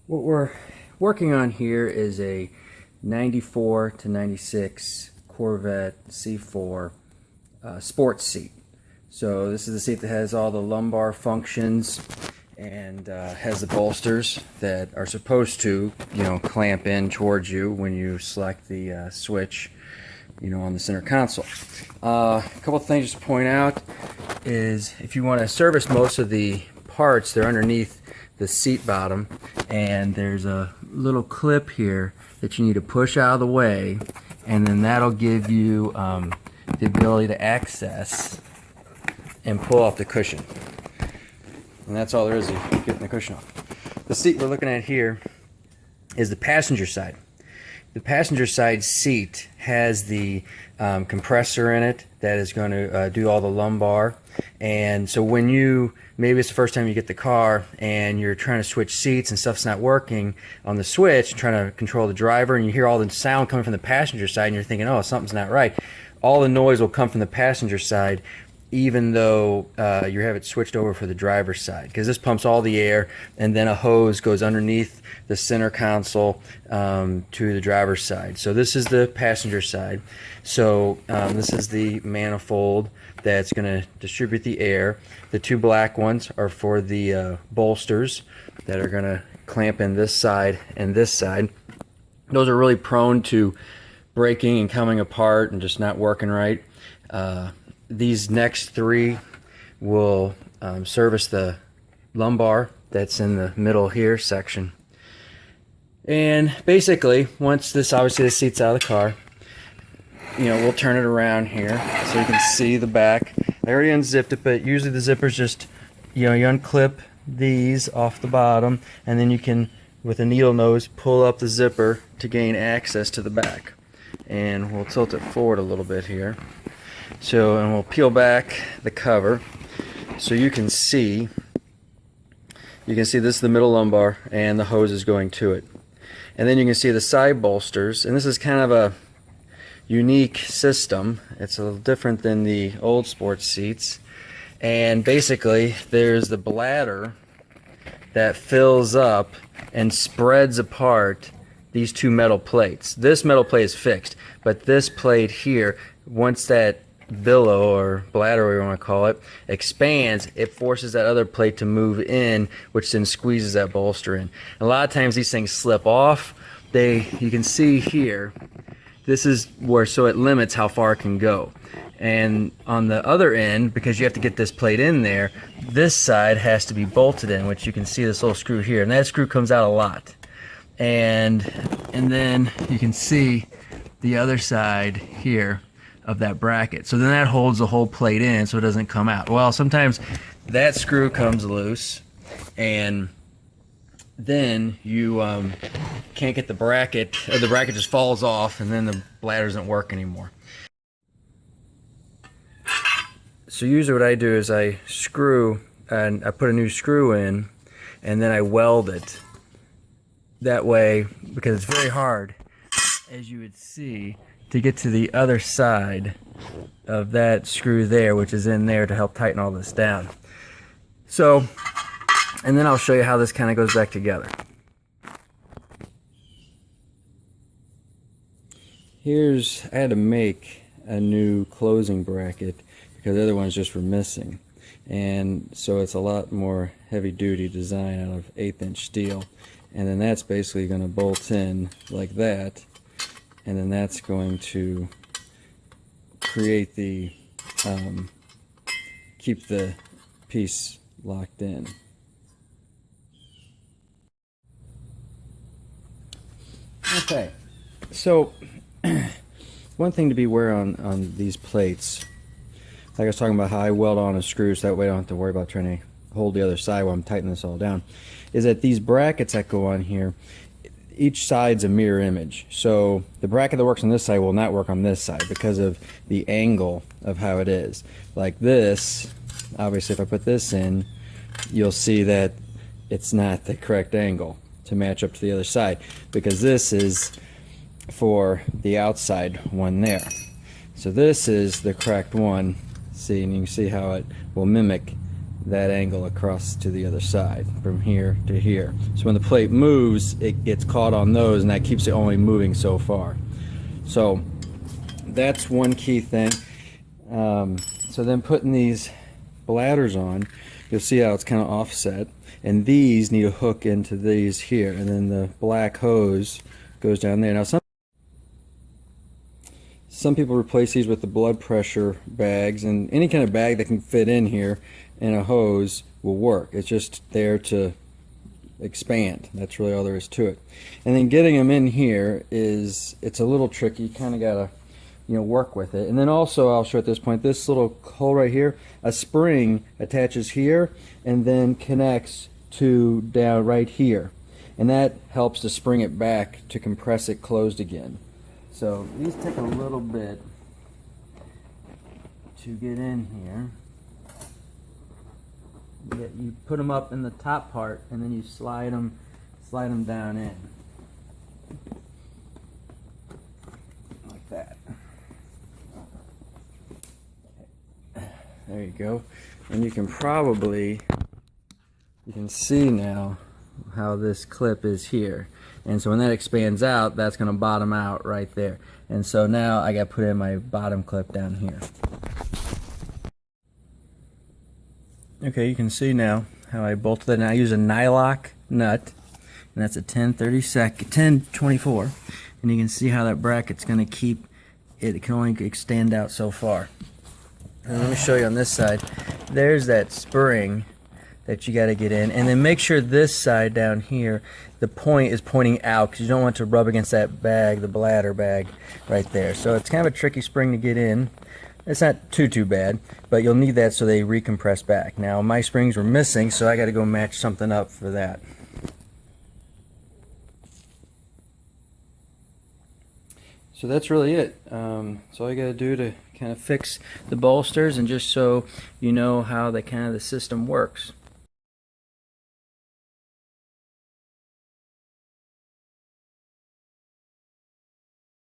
What we're working on here is a 94 to 96 Corvette C4 sports seat. So this is the seat that has all the lumbar functions and has the bolsters that are supposed to, clamp in towards you when you select the switch, on the center console. A couple of things to point out is if you want to service most of the parts, they're underneath the seat bottom, and there's a little clip here that you need to push out of the way, and then that'll give you the ability to access and pull off the cushion. And that's all there is to getting the cushion off. The seat we're looking at here is the passenger side. The passenger side seat has the compressor in it that is going to do all the lumbar. And so when maybe it's the first time you get the car and you're trying to switch seats and stuff's not working on the switch, trying to control the driver, and you hear all the sound coming from the passenger side and you're thinking, oh, something's not right. All the noise will come from the passenger side, even though you have it switched over for the driver's side, because this pumps all the air and then a hose goes underneath the center console to the driver's side. So this is the passenger side. So this is the manifold that's going to distribute the air. The two black ones are for the bolsters that are going to clamp in this side and this side. Those are really prone to breaking and coming apart and just not working right. These next three will service the lumbar that's in the middle here section. And basically, once obviously the seat's out of the car, we'll turn it around here so you can see the back. I already unzipped it, but usually the zipper's just, you unclip these off the bottom, and then you can, with a needle nose, pull up the zipper to gain access to the back. And we'll tilt it forward a little bit here. And we'll peel back the cover so you can see this is the middle lumbar and the hose is going to it. And then you can see the side bolsters, and this is kind of a unique system. It's a little different than the old sports seats. And basically there's the bladder that fills up and spreads apart these two metal plates. This metal plate is fixed, but this plate here, once that billow or bladder, whatever you want to call it, expands, it forces that other plate to move in, which then squeezes that bolster in. A lot of times these things slip off. You can see here, this is where, so it limits how far it can go. And on the other end, because you have to get this plate in there, this side has to be bolted in, which you can see this little screw here, and that screw comes out a lot. And then you can see the other side here of that bracket. So then that holds the whole plate in so it doesn't come out. Well, sometimes that screw comes loose and then you can't get the bracket, or the bracket just falls off and then the bladder doesn't work anymore. So usually what I do is I put a new screw in and then I weld it. That way, because it's very hard, as you would see, to get to the other side of that screw there, which is in there to help tighten all this down. So, and then I'll show you how this kind of goes back together. I had to make a new closing bracket because the other ones just were missing. And so it's a lot more heavy duty design out of 1/8" steel. And then that's basically going to bolt in like that. And then that's going to create keep the piece locked in. Okay, so one thing to be aware on these plates, like I was talking about how I weld on a screw so that way I don't have to worry about trying to hold the other side while I'm tightening this all down, is that these brackets that go on here, each side's a mirror image. So the bracket that works on this side will not work on this side because of the angle of how it is. Like this, obviously if I put this in, you'll see that it's not the correct angle to match up to the other side, because this is for the outside one there. So this is the correct one. See, and you can see how it will mimic that angle across to the other side from here to here. So when the plate moves, it gets caught on those, and that keeps it only moving so far. So that's one key thing. So then putting these bladders on, you'll see how it's kind of offset, and these need to hook into these here, and then the black hose goes down there. Now some people replace these with the blood pressure bags, and any kind of bag that can fit in here and a hose will work. It's just there to expand. That's really all there is to it. And then getting them in here it's a little tricky. You kind of gotta work with it. And then also, I'll show at this point, this little hole right here, a spring attaches here and then connects to down right here, and that helps to spring it back to compress it closed again. So these take a little bit to get in here. You put them up in the top part, and then you slide them down in like that. There you go. And you can see now how this clip is here. And so when that expands out, that's going to bottom out right there. And so now I got to put in my bottom clip down here. Okay, you can see now how I bolted that. Now I use a nylock nut, and that's a 1024, and you can see how that bracket's going to keep it. It can only extend out so far. And let me show you on this side. There's that spring that you got to get in, and then make sure this side down here, the point is pointing out, because you don't want to rub against that bag, the bladder bag right there. So it's kind of a tricky spring to get in. It's not too bad, but you'll need that so they recompress back. Now my springs were missing, so I got to go match something up for that. So that's really it. That's all you got to do to kind of fix the bolsters, and just so you know how the system works.